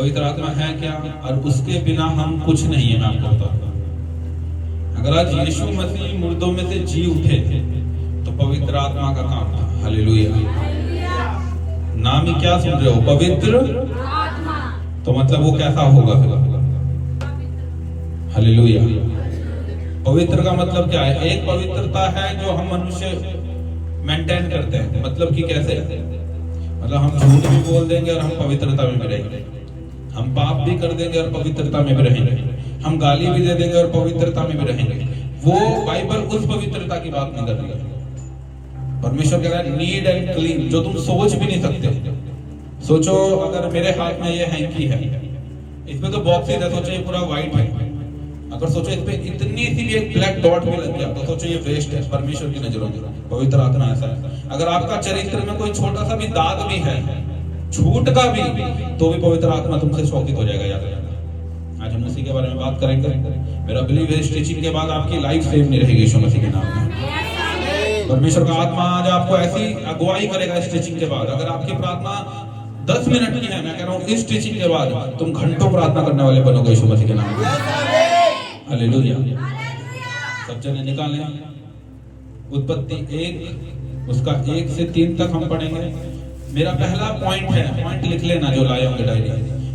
पवित्र आत्मा है क्या और उसके बिना हम कुछ नहीं है। मैं आपको बताता हूं, अगर आज यीशु मसीह मुर्दों में से जी उठे तो पवित्र आत्मा का काम था। हालेलुया। नाम ही क्या सुन रहे हो, पवित्र आत्मा। तो मतलब वो कैसा होगा फिर? हालेलुया। पवित्र का मतलब क्या है? एक पवित्रता है जो हम मनुष्य मेंटेन करते हैं। मतलब कि कैसे? मतलब हम झूठ भी बोल देंगे और हम पवित्रता में भी रहेंगे, हम पाप भी कर देंगे और पवित्रता में भी रहेंगे, हम गाली भी दे देंगे और पवित्रता में भी रहेंगे। वो बाइबल उस पवित्रता की बात नहीं कर रही है। परमेश्वर कह रहा है नीड एंड क्लीन, जो तुम सोच भी नहीं सकते। सोचो अगर मेरे हाथ में ये हैंकी है, इसमें तो बॉक्सेस है, सोचो ये पूरा व्हाइट है। अगर सोचो इस पे इतनी सी भी एक ब्लैक डॉट भी लग गया तो सोचो ये वेस्ट है परमेश्वर की नजरों में। पवित्र आत्मा ऐसा है, अगर आपका चरित्र में कोई छोटा सा भी दाग भी है, झूठ का भी, तो भी पवित्र आत्मा तुमसे शौकित हो जाएगा। याद रखना, आज हम उसी के बारे में बात करेंगे। मेरा बिलीव है स्टिचिंग के बाद आपकी लाइफ सेव नहीं रहेगी यीशु मसीह के नाम में। परमेश्वर का आत्मा आज आपको ऐसी अगुवाई करेगा स्टिचिंग के बाद। अगर आपकी प्रार्थना 10 मिनट की है, मैं कह रहा हूँ इस टीचिंग के बाद तुम घंटों प्रार्थना करने वाले बनोगे यीशु मसीह के नाम में। हालेलुया। सब जने निकालें उत्पत्ति 1 उसका 1 से 3 तक हम पढ़ेंगे। मेरा पहला पॉइंट है, पॉइंट लिख लेना जो लाए होंगे डायरी,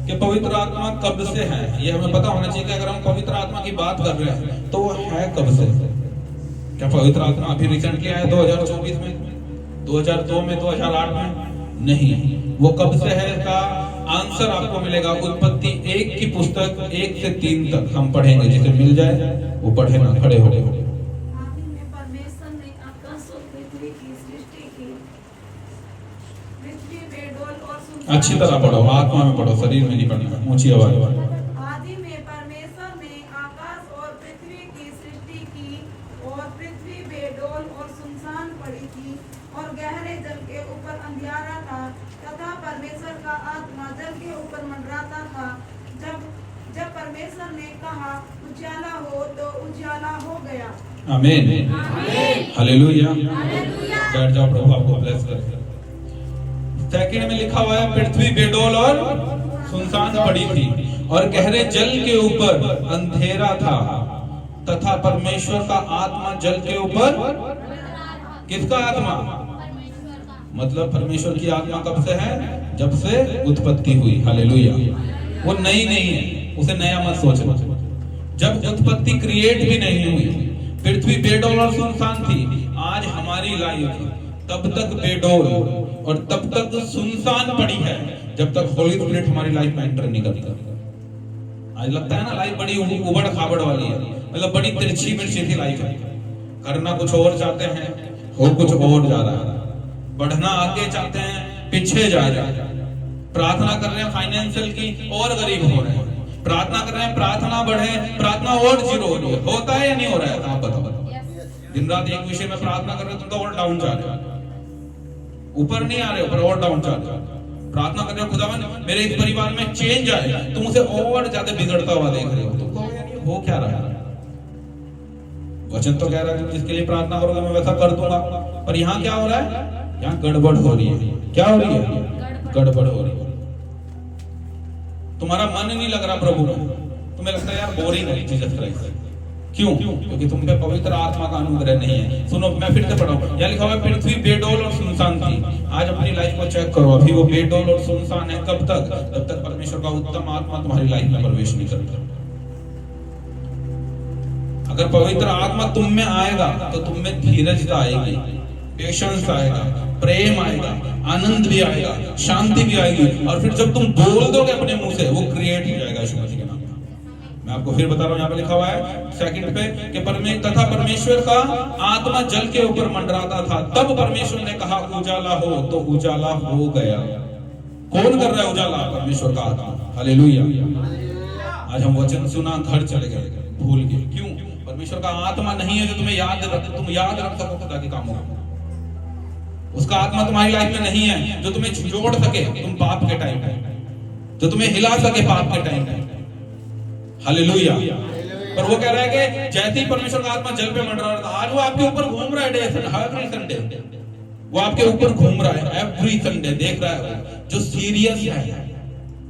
कि पवित्र आत्मा कब से है। ये हमें पता होना चाहिए कि अगर हम पवित्र आत्मा की बात कर रहे हैं तो वो है कब से। क्या पवित्र आत्मा अभी रिसेंटली आया 2024 में, 2002 में, 2008 में? नहीं, वो कब से है का आंसर आपको मिलेगा उत्पत्ति 1 की पुस्तक 1 से 3 तक हम पढ़ेंगे। जिसे मिल जाए वो पढ़े ना, खड़े हो गए। अच्छी तरह पढ़ो, आत्मा में पढ़ो, शरीर में नहीं पढ़ना, ऊंची आवाज। आदि में परमेश्वर ने आकाश और पृथ्वी की सृष्टि की, और पृथ्वी बेडौल और सुनसान पड़ी थी, और गहरे जल के ऊपर अंधियारा था, तथा परमेश्वर का आत्मा जल के ऊपर मंडराता था। जब परमेश्वर ने कहा उजाला हो, तो उजाला हो गया। आमीन, हालेलुया। बैठ जाओ, प्रभु आपको ब्लेस करे। सेकंड में लिखा हुआ है पृथ्वी बेडौल और सुनसान पड़ी थी, और गहरे जल के ऊपर अंधेरा था, तथा परमेश्वर का आत्मा जल के ऊपर। किसका आत्मा? मतलब परमेश्वर की आत्मा कब से है? जब से उत्पत्ति हुई। हालेलुया। वो नई नहीं है, उसे नया मत सोचो। जब उत्पत्ति क्रिएट भी नहीं हुई, पृथ्वी बेडौल और सुनसान थी। आज हमारी लाइफ तब तक बेडौल और तब तक सुनसान पड़ी है जब तक होली स्पिरिट हमारी लाइफ में एंटर नहीं करता। आज लगता है ना लाइफ बड़ी उबड़ खाबड़ वाली है, मतलब बड़ी तिरछी मिर्ची सी लाइफ है। करना कुछ और चाहते हैं, हो कुछ और जा रहा है। बढ़ना आगे चाहते हैं, पीछे जा रहे हैं। प्रार्थना कर रहे हैं फाइनेंशियल की, और गरीब हो रहे हैं। प्रार्थना कर रहे हैं प्रार्थना बढ़े, प्रार्थना और जीरो हो रही है। होता है या नहीं हो रहा है? आप बताओ। दिन रात एक विषय में प्रार्थना कर रहे हो, तुम तो और डाउन जा रहे हो, ऊपर नहीं आ रहे हो, पर और डाउन जा रहे हो। प्रार्थना कर रहे हो खुदावन मेरे इस परिवार में चेंज आए, तुम उसे और ज्यादा बिगड़ता हुआ देख रहे हो। तुम हो क्या रहा है? वचन तो कह रहा है जिसके लिए प्रार्थना करोगे मैं वैसा कर दूंगा, पर यहाँ क्या हो रहा है? यहाँ गड़बड़ हो रही है। क्या हो रही है? गड़बड़ हो रही है। तुम्हारा मन नहीं लग रहा प्रभु में, तुम्हें लगता है यार बोरिंग है जीसस क्राइस्ट। क्यों? क्योंकि तुम पे पवित्र आत्मा का अनुग्रह नहीं है। सुनो, मैं फिर से पढ़ाऊं। यहाँ लिखा हुआ है पृथ्वी बेडौल और सुनसान थी। आज अपनी लाइफ को चेक करो, अभी वो बेडौल और सुनसान है। कब तक? जब तक परमेश्वर का उत्तम आत्मा तुम्हारी लाइफ में प्रवेश नहीं करता। अगर पवित्र आत्मा तुम में आएगा तो तुम में धीरजता आएगी, पेशेंस आएगा, प्रेम आएगा, आनंद भी आएगा, शांति भी आएगी। और फिर जब तुम बोल दोगे अपने मुंह से, वो क्रिएट हो जाएगा यीशु मसीह के नाम में। मैं आपको फिर बता रहा हूं, यहाँ पे लिखा हुआ है सेकंड पे कि तथा परमेश्वर का आत्मा जल के ऊपर मंडराता था। तब परमेश्वर ने कहा उजाला हो, तो उजाला हो गया। कौन कर रहा है उजाला? परमेश्वर का आत्मा। हालेलुया। आज हम वचन सुना, घर चले गए, भूल गए। क्यों? परमेश्वर का आत्मा नहीं है जो तुम्हें तुम याद रख सको खुदा के कामों को। उसका आत्मा तुम्हारी लाइफ में नहीं है जो तुम्हें झिझोड़ सके तुम पाप के टाइम पे, जो तुम्हें हिला सके पाप के टाइम पे। हालेलुया। पर वो कह रहा है कि जैसे ही परमेश्वर का आत्मा जल पे मंडरा रहा था, आज वो आपके ऊपर घूम रहा है। एवरी संडे वो आपके ऊपर घूम रहा है। एवरी संडे देख रहा है जो सीरियस है,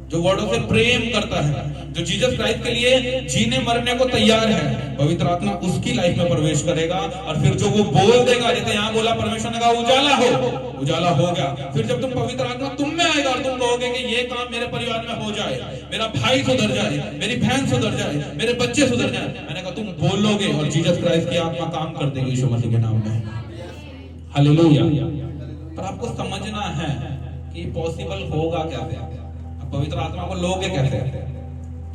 जो वर्डों से प्रेम करता है, जो जीसस क्राइस्ट के लिए जीने मरने को तैयार है, पवित्र आत्मा उसकी लाइफ में प्रवेश करेगा। और फिर जो वो बोल देगा, जैसे यहाँ बोला परमेश्वर ने कहा उजाला हो, उजाला हो गया। फिर जब तुम पवित्र आत्मा तुम में आएगा और तुम कहोगे कि ये काम मेरे परिवार में हो जाए, मेरा भाई सुधर जाए, मेरी बहन सुधर जाए, मेरे बच्चे सुधर जाए, मैंने कहा तुम बोलोगे और जीसस क्राइस्ट की आत्मा काम कर देगी यीशु मसीह के नाम में। हालेलुया। पर आपको समझना है कि पॉसिबल होगा कैसे। अब पवित्र आत्मा को लोगे कैसे?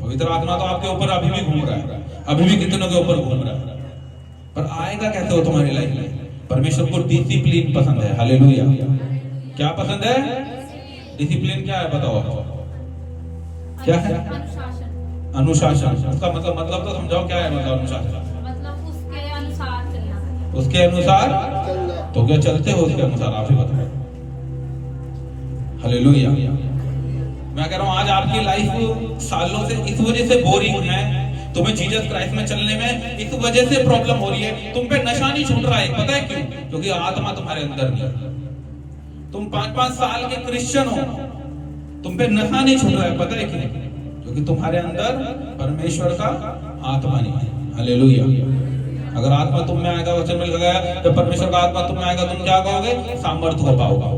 पवित्र आत्मा तो आपके ऊपर अभी भी घूम रहा है, अभी भी कितनों के ऊपर घूम रहा है, पर आएगा कैसे वो तुम्हारी लाइफ में? परमेश्वर को डिसिप्लिन पसंद है। हालेलुया। क्या पसंद है? डिसिप्लिन क्या है बताओ आपको? क्या है? अनुशासन। उसका मतलब तो समझाओ क्या है मतलब अनुशासन? मतलब उसके अनुसार चलना। उसके अनुसार तो क्या चलते हो उसके अनुसार? आप ही बताओ। हालेलुया। मैं कह रहा हूं आज आपकी लाइफ सालों से इस वजह से बोरिंग है, तुम्हें जीसस क्राइस्ट में चलने में इस वजह से प्रॉब्लम हो रही है, तुम पे नशा नहीं छूट रहा है। पता है क्यों? क्योंकि आत्मा तुम्हारे अंदर नहीं है। तुम 5-5 साल के क्रिश्चियन हो, तुम पे नशा नहीं छूट रहा है। पता है क्यों? क्योंकि तुम्हारे अंदर परमेश्वर का आत्मा नहीं है। हालेलुया। अगर आत्मा तुम में आएगा, वचन में लिखा गया जब परमेश्वर का आत्मा तुम में आएगा तुम क्या कहोगे? सामर्थ्य को पाओगे।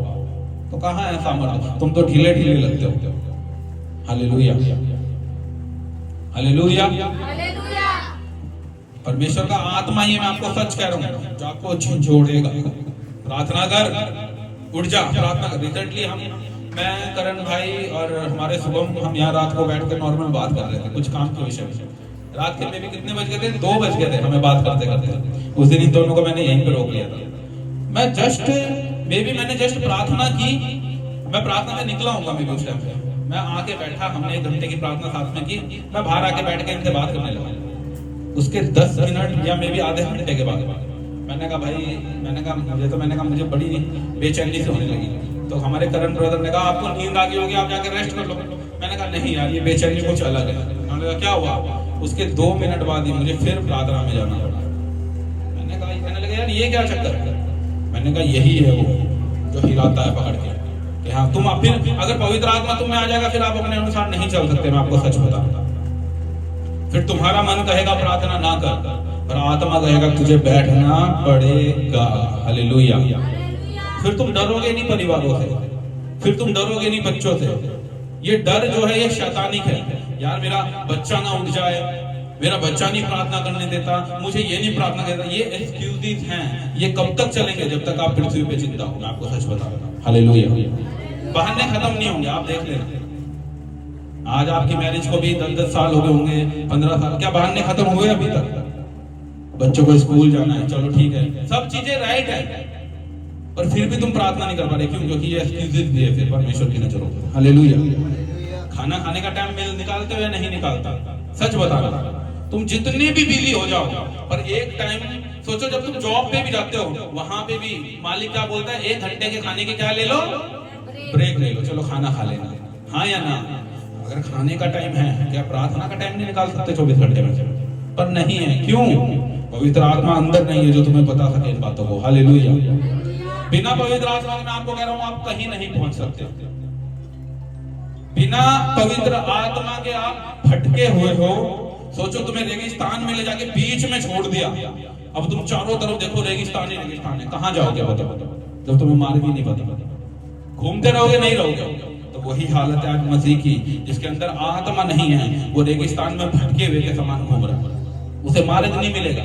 तो कहां है सामर्थ्य? तुम तो ढीले ढीले लगते हो। हालेलुया। हालेलुया। हालेलुया। परमेश्वर का आत्मा ही, मैं आपको सच कह रहा हूं, जो आपको झंझोड़ेगा। प्रार्थना कर, उठ जा, प्रार्थना कर। रिसेंटली मैं करण भाई और हमारे शुभम हम यहाँ रात को बैठ कर नॉर्मल बात कर रहे थे कुछ काम के विषय में। रात के में भी कितने बज गए थे? 2 बज गए थे हमें बात करते करते। उस दिन इन दोनों को मैंने यहीं पे रोक लिया था। मैंने जस्ट प्रार्थना की, मैं प्रार्थना में निकला हूँ मैं भी उस टाइम पे। मैं आके बैठा, हमने 1 घंटे की प्रार्थना साथ में की, मैं बाहर आके बैठ के इनसे बात करने लगा। उसके 10 मिनट या मे भी आधे घंटे के बाद मैंने कहा भाई, मैंने कहा मुझे बड़ी बेचैनी से होने लगी। तो हमारे करण ब्रदर ने कहा आपको नींद आ गई होगी, आप जाके रेस्ट कर लो। मैंने कहा नहीं यार, ये बेचैनी कुछ अलग है। उन्होंने कहा क्या हुआ? उसके 2 मिनट बाद ही मुझे फिर प्रार्थना में जाना पड़ा। मैंने कहा, कहने लगे यार ये क्या चक्कर है? मैंने कहा यही है वो जो हिलाता है पकड़ के कि हाँ तुम फिर अगर पवित्र आत्मा तुम में आ जाएगा फिर आप अपने अनुसार नहीं चल सकते। मैं आपको सच बताऊंगा, फिर तुम्हारा मन कहेगा प्रार्थना ना कर, पर आत्मा कहेगा तुझे बैठना पड़ेगा। हालेलुया। फिर तुम डरोगे नहीं परिवारों से, फिर तुम डरोगे नहीं बच्चों से। ये डर जो है ये शैतानिक है। यार मेरा बच्चा ना उठ जाए, मेरा बच्चा नहीं प्रार्थना करने देता, मुझे ये नहीं प्रार्थना करता। ये एक्सक्यूजेस हैं। ये कब तक चलेंगे? जब तक आप पृथ्वी पे जिंदा हो। मैं आपको सच बता रहा हूं। हालेलुया। बहाने खत्म नहीं होंगे, आप देख लेना। आज आपकी मैरिज को भी 10-10 साल हो गए होंगे, 15 साल, क्या बहाने खत्म हुए अभी तक? बच्चों को स्कूल जाना है, चलो ठीक है, सब चीजें राइट है, पर फिर भी तुम प्रार्थना नहीं कर पा रहे। क्यों? क्योंकि ये एक्सक्यूजेस भी है फिर परमेश्वर की नजरों में। हालेलुया। खाना खाने का टाइम निकालते हो या नहीं निकालता? सच बता रहा, तुम जितने भी बिजी हो जाओ, पर एक टाइम सोचो जब तुम जॉब पे भी जाते हो, वहां पे भी मालिक क्या बोलता है? 1 घंटे के खाने के क्या ले लो? ब्रेक ले लो, चलो खाना खा लेना। हाँ या ना? अगर खाने का टाइम है, क्या प्रार्थना का टाइम नहीं निकाल सकते 24 घंटे में? पर नहीं है। क्यों? पवित्र आत्मा अंदर नहीं है जो तुम्हें बता सके इन बातों को। हालेलुया। बिना पवित्र आत्मा के मैं आपको कह रहा हूं आप कहीं नहीं पहुंच सकते। बिना पवित्र आत्मा के आप भटके हुए हो। सोचो तुम्हें रेगिस्तान में ले जाके बीच में छोड़ दिया, अब तुम चारों तरफ देखो रेगिस्तान ही रेगिस्तान है, कहां जाओगे बताओ? जब तुम्हें मार्ग ही नहीं पता, घूमते रहोगे नहीं रहोगे। तो वही हालत है आज मसीह की, जिसके अंदर आत्मा नहीं है, वो रेगिस्तान में भटके हुए के समान घूम रहा है, उसे मार्ग नहीं मिलेगा।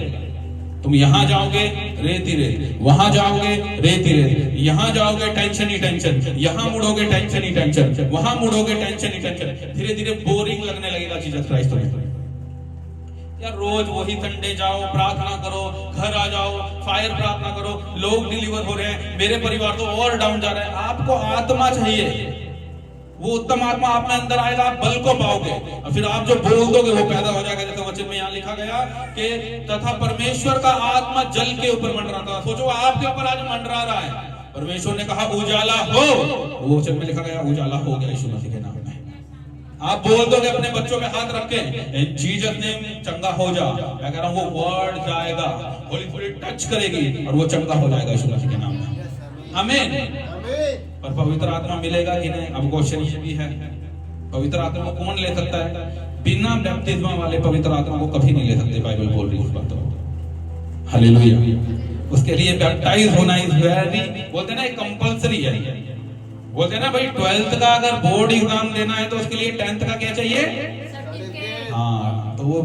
तुम यहाँ जाओगे रेत ही रेत, वहां जाओगे रेत ही रेत, यहाँ जाओगे टेंशन ही टेंशन, यहाँ मुड़ोगे टेंशन ही टेंशन, वहां मुड़ोगे टेंशन ही टेंशन। धीरे धीरे बोरिंग लगने लगेगा जीसस क्राइस्ट तुम्हें। यार रोज वही संडे जाओ, प्रार्थना करो, घर आ जाओ, फायर प्रार्थना करो, लोग डिलीवर हो रहे हैं, मेरे परिवार तो और डाउन जा रहा है। आपको आत्मा चाहिए, वो उत्तम आत्मा आप में अंदर आएगा, आप बल को पाओगे, और फिर आप जो बोल दोगे वो पैदा हो जाएगा। जैसे वचन में यहाँ लिखा गया कि तथा परमेश्वर का आत्मा जल के ऊपर मंडरा था। सोचो आपके ऊपर आज मंडरा रहा है। परमेश्वर ने कहा उजाला हो, वो वचन में लिखा गया उजाला हो गया यीशु मसीह के नाम में। आप बोल दोगे अपने बच्चों पे हाथ रख के जीसस नेम चंगा हो जा, मैं कह रहा हूँ वो वर्ड जाएगा, होली स्पिरिट टच करेगी और वो चंगा हो जाएगा यीशु मसीह के नाम में। आमीन। पर पवित्र आत्मा मिलेगा कि नहीं? अब क्वेश्चन ये भी है, पवित्र आत्मा को कौन ले सकता है? बिना बैप्तिस्मा वाले पवित्र आत्मा को कभी नहीं ले सकते, बाइबल बोल रही है इस बात को। हालेलुया। उसके लिए बैप्टाइज होना इज वेरी, बोलते ना कंपल्सरी है। बोलते ना भाई 12th का अगर बोर्ड एग्जाम देना है तो उसके लिए 10th का क्या चाहिए? सर्टिफिकेट। हाँ, तो वो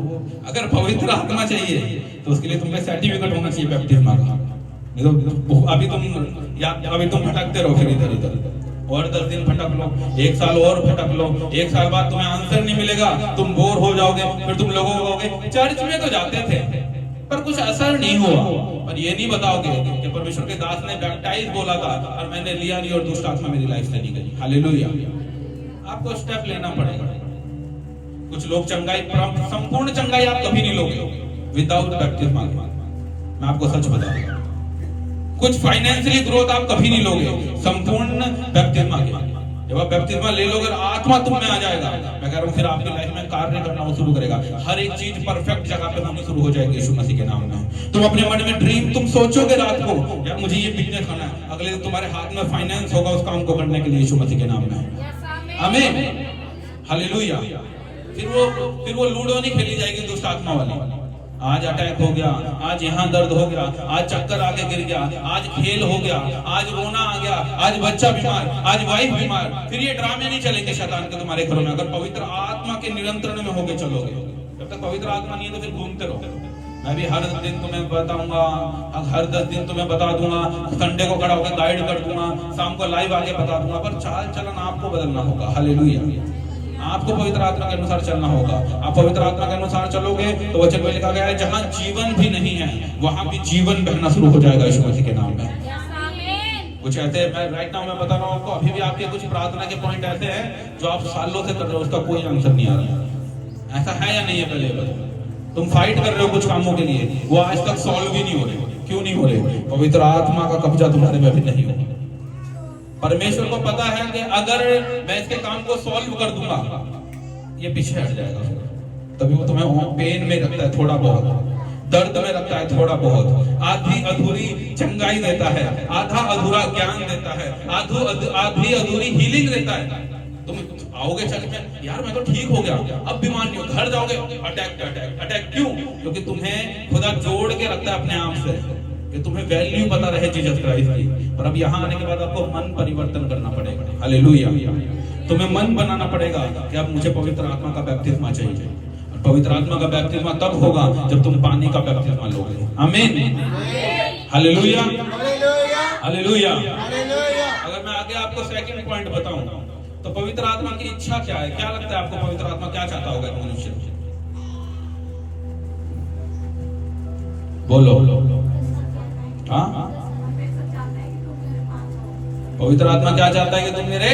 अगर पवित्र आत्मा चाहिए तो उसके लिए तुम्हें सर्टिफिकेट होना चाहिए बैप्तिस्मा का। नहीं तो अभी तुम भटकते रहो फिर इधर इधर, और 10 दिन भटक लो, 1 साल और भटक लो, 1 साल बाद तुम्हें आंसर नहीं मिलेगा, तुम बोर हो जाओगे, फिर तुम लोगों को कहोगे चर्च में तो जाते थे पर कुछ असर नहीं हुआ, और ये नहीं बताओगे कि परमेश्वर के दास ने बैप्टाइज बोला था और मैंने लिया नहीं और दुष्ट आत्मा मेरी लाइफ से नहीं गई। हालेलुया। आपको स्टेप लेना पड़ेगा। कुछ लोग चंगाई, संपूर्ण चंगाई आप कभी नहीं लोगे विदाउट बैप्टिज्म। मैं आपको सच बताऊंगा, कुछ फाइनेंशियली ग्रोथ आप कभी नहीं लोगे संपूर्ण बैप्टिज्म के। जब आप बैप्टिज्म ले लोगे, आत्मा तुम में आ जाएगा, मैं कह रहा हूं फिर आपकी लाइफ में कार्य करना शुरू करेगा। हर एक चीज परफेक्ट जगह पे होनी शुरू हो जाएगी यीशु मसीह के नाम में। तुम अपने मन में ड्रीम तुम सोचोगे रात को, यार मुझे ये बिजनेस करना है, अगले दिन तुम्हारे हाथ में फाइनेंस होगा उस काम को करने के लिए यीशु मसीह के नाम में। आमीन, हालेलुया। फिर वो लूडो नहीं खेली जाएगी दुष्ट आत्मा वाली। आज अटैक हो गया, आज यहाँ दर्द हो गया, आज चक्कर आके गिर गया, आज खेल हो गया, आज रोना आ गया, आज बच्चा बीमार, आज वाइफ बीमार। फिर ये ड्रामे नहीं चलेंगे शैतान के तुम्हारे घरों में, अगर पवित्र आत्मा के नियंत्रण में होके चलोगे। जब तक पवित्र आत्मा नहीं है तो फिर घूमते रहो। मैं भी हर दिन तुम्हें बताऊंगा, हर 10 दिन तुम्हें बता दूंगा, संडे को खड़ा होकर गाइड कर दूंगा, शाम को लाइव आके बता दूंगा, पर चाल चलन आपको बदलना होगा। हालेलुया। आपको पवित्र आत्मा के अनुसार चलना होगा। आप पवित्र आत्मा के अनुसार चलोगे तो वचन में लिखा गया है जहां जीवन भी नहीं है वहां भी जीवन बहना शुरू हो जाएगा यीशु मसीह के नाम में। कुछ ऐसे, मैं राइट नाउ मैं बता रहा हूं आपको, अभी भी आपके कुछ प्रार्थना के पॉइंट ऐसे हैं जो आप सालों से कर रहे हो, उसका कोई आंसर नहीं आ रहा। ऐसा है या नहीं है? पहले तुम फाइट कर रहे हो कुछ कामों के लिए, वो आज तक सॉल्व ही नहीं हो रहे। क्यों नहीं हो रहे? पवित्र आत्मा का कब्जा तुम्हारे में अभी नहीं हो। परमेश्वर को पता है कि अगर मैं इसके काम को सॉल्व कर दूंगा ये पीछे हट जाएगा। तभी वो तुम्हें पेन में रखता है, थोड़ा बहुत दर्द में रखता है, थोड़ा बहुत आधी अधूरी चंगाई देता है, आधा अधूरा ज्ञान देता है, आधी अधूरी हीलिंग देता है। तुम आओगे चर्च में, यार मैं तो ठीक हो गया, अब बीमार नहीं हो, घर जाओगे अटैक अटैक अटैक। क्यों? क्योंकि तुम्हें खुदा जोड़ के रखता है अपने आप से कि तुम्हें वैल्यू पता रहे जीसस क्राइस्ट की। पर अब यहाँ आने के बाद आपको मन परिवर्तन करना पड़ेगा। हालेलुया। तुम्हें मन बनाना पड़ेगा कि अब मुझे पवित्र आत्मा का बैप्तिस्मा चाहिए। और पवित्र आत्मा का बैप्तिस्मा तब होगा जब तुम पानी का बैप्तिस्मा लोगे। आमीन, हालेलुया, हालेलुया। अगर मैं आगे आपको सेकंड पॉइंट बताऊं तो पवित्र आत्मा की इच्छा क्या है? क्या लगता है आपको पवित्र आत्मा क्या चाहता होगा मनुष्य? बोलो। हाँ, पवित्र आत्मा क्या चाहता है कि तुम मेरे